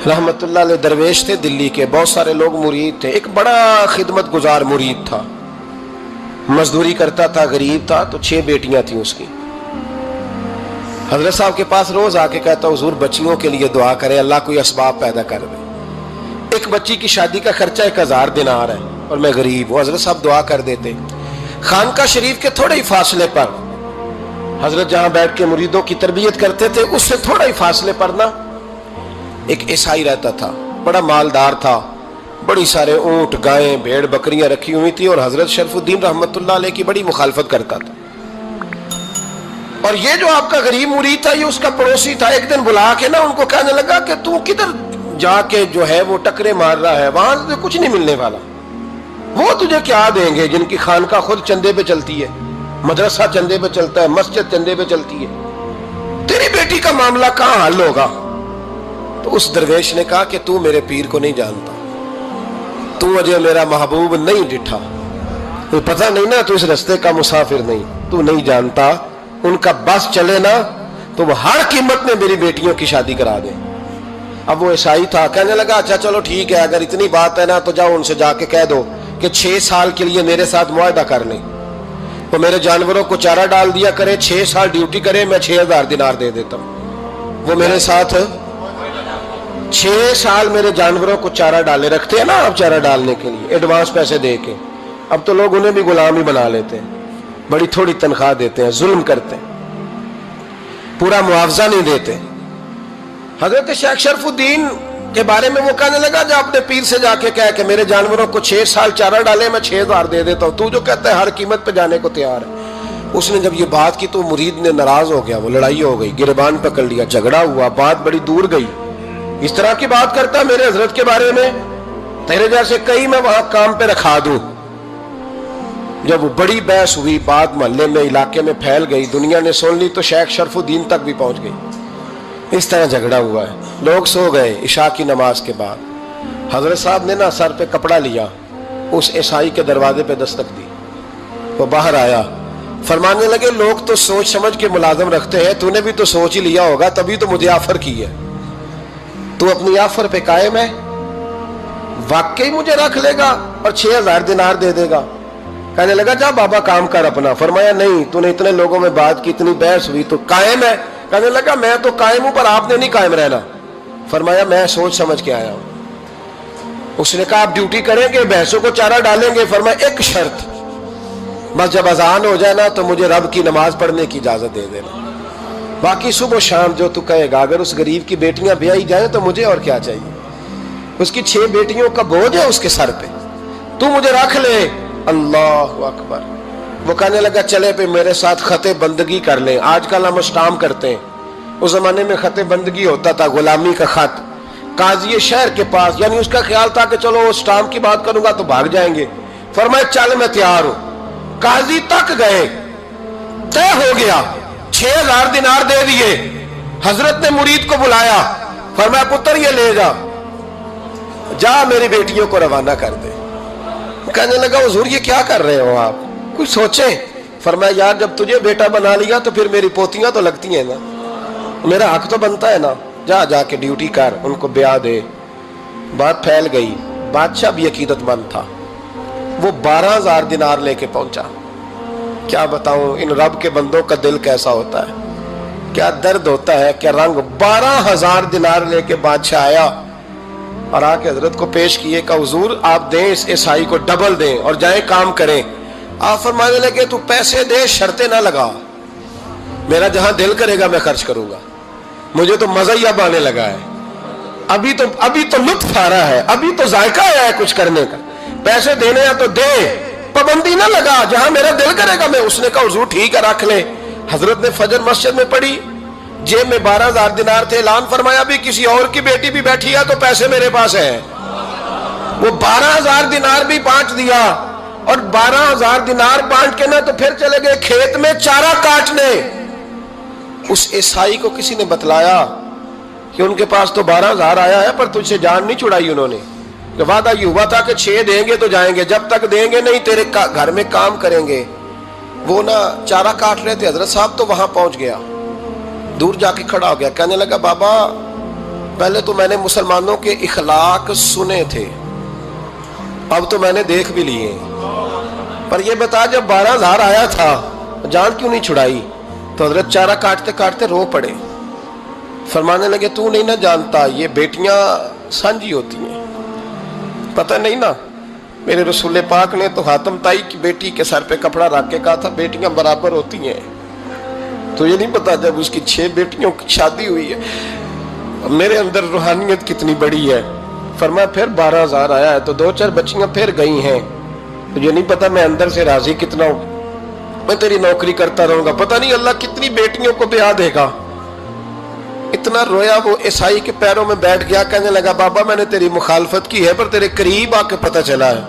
रहमतुल्लाह अलैह दरवेश थे दिल्ली के, बहुत सारे लोग मुरीद थे। एक बड़ा खिदमत गुजार मुरीद था, मजदूरी करता था, गरीब था। तो 6 बेटियां थी उसकी। हजरत साहब के पास रोज आके कहता, हुजूर बच्चियों के लिए दुआ करें, अल्लाह कोई असबाब पैदा कर दे। एक बच्ची की शादी का खर्चा 1000 दिनार है और मैं गरीब हूँ। हजरत साहब दुआ कर देते। खानका शरीफ के थोड़े ही फासले पर, हजरत जहां बैठ के मुरीदों की तरबियत करते थे, उससे थोड़ा ही फासले पर ना एक ईसाई रहता था, बड़ा मालदार था, बड़ी सारे ऊंट, गायें, भेड़, बकरियां रखी हुई थी और हजरत शरफुद्दीन रहमतुल्लाह अलैह की बड़ी मुखालफत करता था। और ये जो आपका गरीब मुरीद था, ये उसका पड़ोसी था। एक दिन बुला के ना उनको कहने लगा कि तू किधर जाके जो है वो टकरे मार रहा है, वहां से कुछ नहीं मिलने वाला। वो तुझे क्या देंगे जिनकी खानका खुद चंदे पे चलती है, मदरसा चंदे पे चलता है, मस्जिद चंदे पे चलती है। तेरी बेटी का मामला कहां हल होगा? तो उस दरवेश ने कहा कि तू मेरे पीर को नहीं जानता, तू अजय मेरा महबूब नहीं डिठा, तो पता नहीं ना, तू इस रास्ते का मुसाफिर नहीं, तू नहीं जानता। उनका बस चले ना तो वो हर कीमत में मेरी बेटियों की शादी करा दे। अब वो ईसाई था, कहने लगा अच्छा चलो ठीक है, अगर इतनी बात है ना तो जाओ उनसे जाके कह दो कि 6 साल के लिए मेरे साथ मुआहदा कर लें, तो मेरे जानवरों को चारा डाल दिया करे, 6 साल ड्यूटी करे, मैं 6000 दिनार दे देता हूं। वो मेरे साथ 6 साल मेरे जानवरों को चारा डाले, रखते हैं ना आप चारा डालने के लिए, एडवांस पैसे दे के। अब तो लोग उन्हें भी गुलाम ही बना लेते हैं, बड़ी थोड़ी तनख्वाह देते हैं, जुल्म करते हैं, पूरा मुआवजा नहीं देते। हजरत शेख शरफुद्दीन के बारे में वो कहने लगा, जब अपने पीर से जाके कह के मेरे जानवरों को 6 साल चारा डाले, मैं 6000 दे देता हूं, तू जो कहता है हर कीमत पे जाने को तैयार है। उसने जब ये बात की तो मुरीद ने नाराज हो गया, वो लड़ाई हो गई, गिरबान पकड़ लिया, झगड़ा हुआ, बात बड़ी दूर गई। इस तरह की बात करता मेरे हजरत के बारे में, तेरे जैसे कई मैं वहां काम पे रखा दूं। जब वो बड़ी बहस हुई, बात मोहल्ले में, इलाके में फैल गई, दुनिया ने सुन ली, तो शेख शरफुद्दीन तक भी पहुंच गई। इस तरह झगड़ा हुआ है। लोग सो गए इशा की नमाज के बाद। हजरत साहब ने ना सर पे कपड़ा लिया, उस ईसाई के दरवाजे पे दस्तक दी। वो बाहर आया, फरमाने लगे लोग तो सोच समझ के मुलाजम रखते हैं, तूने भी तो सोच ही लिया होगा, तभी तो मुझे ऑफर की है। तू अपनी ऑफर पे कायम है? वाकई मुझे रख लेगा और 6000 दिनार दे देगा? कहने लगा जा बाबा काम कर अपना। फरमाया नहीं, तूने इतने लोगों में बात की, इतनी बहस हुई, तो कायम है? कहने लगा मैं तो कायम हूं, पर आपने नहीं कायम रहना। फरमाया मैं सोच समझ के आया हूं। उसने कहा आप ड्यूटी करेंगे, भैंसों को चारा डालेंगे? फरमाया एक शर्त, बस जब अजान हो जाए ना तो मुझे रब की नमाज पढ़ने की इजाजत दे देना, बाकी सुबह शाम जो तू कहेगा। अगर उस गरीब की बेटियां ब्याही जाए तो मुझे और क्या चाहिए? उसकी 6 बेटियों का बोझ है उसके सर पे, तू मुझे रख ले। अल्लाह अकबर। वो कहने लगा चले पे मेरे साथ खते बंदगी कर ले। आजकल हम स्टाम करते हैं, उस जमाने में खते बंदगी होता था, गुलामी का खत। काजी शहर के पास, यानी उसका ख्याल था कि चलो स्टाम की बात करूंगा तो भाग जाएंगे। फरमाया चल मैं तैयार हूं। काजी तक गए, तय हो गया, 6000 दिनार दे दिए। हजरत ने मुरीद को बुलाया, फरमाया पुत्र ये ले जा मेरी बेटियों को रवाना कर दे। कहने लगा हुजूर ये क्या कर रहे हो आप, कुछ सोचे? फरमाया यार जब तुझे बेटा बना लिया तो फिर मेरी पोतियां तो लगती हैं ना, मेरा हक तो बनता है ना, जाके ड्यूटी कर, उनको ब्याह दे। बात फैल गई। बादशाह भी अकीदतमंद था, वो 12000 दिनार लेके पहुंचा। क्या बताऊं इन रब के बंदों का दिल कैसा होता है, क्या दर्द होता है, क्या रंग। 12000 दिनार लेके बादशाह आया और आके हजरत को पेश किए, का हुजूर आप दें इस ईसाई को, डबल दें और जाए काम करें। आप फरमाने लगे तू पैसे दे, शर्तें ना लगा, मेरा जहां दिल करेगा मैं खर्च करूंगा, मुझे तो मजा ही अब आने लगा है, अभी तो लुत्फ आ रहा है, अभी तो जायका आया है कुछ करने का, पैसे देने हैं तो दे, पाबंदी ना लगा, जहां मेरा दिल करेगा मैं। उसने कहा हुजूर ठीक है रख ले। हजरत ने फजर मस्जिद में पढ़ी, जेब में 12000 दिनार थे, ऐलान फरमाया भी किसी और की बेटी भी बैठी है तो पैसे मेरे पास है। वो 12000 दिनार भी बांट दिया और 12000 दिनार बांट के ना तो फिर चले गए खेत में चारा काटने। उस ईसाई को किसी ने बतलाया कि उनके पास तो 12000 आया है, पर तुझसे जान नहीं छुड़ाई उन्होंने। वादा ये हुआ था कि 6 देंगे तो जाएंगे, जब तक देंगे नहीं तेरे घर में काम करेंगे। वो ना चारा काट रहे थे, हजरत साहब तो वहां पहुंच गया, दूर जाके खड़ा हो गया, कहने लगा बाबा پہلے تو میں نے مسلمانوں کے اخلاق سنے تھے، اب تو میں نے دیکھ بھی لیے، پر یہ بتا جب 12,000 آیا تھا جان کیوں نہیں چھڑائی؟ تو حضرت چارہ کاٹتے کاٹتے رو پڑے، فرمانے لگے تو نہیں نہ جانتا یہ بیٹیاں سانجی ہوتی ہیں، پتہ نہیں نا، میرے رسول پاک نے تو حاتم تائی کی بیٹی کے سر پہ کپڑا رکھ کے کہا تھا بیٹیاں برابر ہوتی ہیں، تو یہ نہیں پتا جب اس کی 6 بیٹیوں کی شادی ہوئی ہے میرے اندر روحانیت کتنی بڑی ہے۔ فرمایا پھر 12,000 آیا ہے تو 2-4 بچیاں پھر گئی ہیں، تجھے نہیں پتا میں اندر سے راضی کتنا ہوں، میں تیری نوکری کرتا رہوں گا، پتہ نہیں اللہ کتنی بیٹیوں کو بیاہ دے گا۔ اتنا رویا وہ عیسائی کے پیروں میں بیٹھ گیا، کہنے لگا بابا میں نے تیری مخالفت کی ہے پر تیرے قریب آ کے پتہ چلا ہے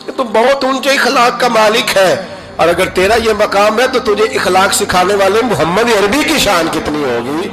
کہ تو بہت اونچے اخلاق کا مالک ہے، اور اگر تیرا یہ مقام ہے تو تجھے اخلاق سکھانے والے محمد عربی کی شان کتنی ہوگی۔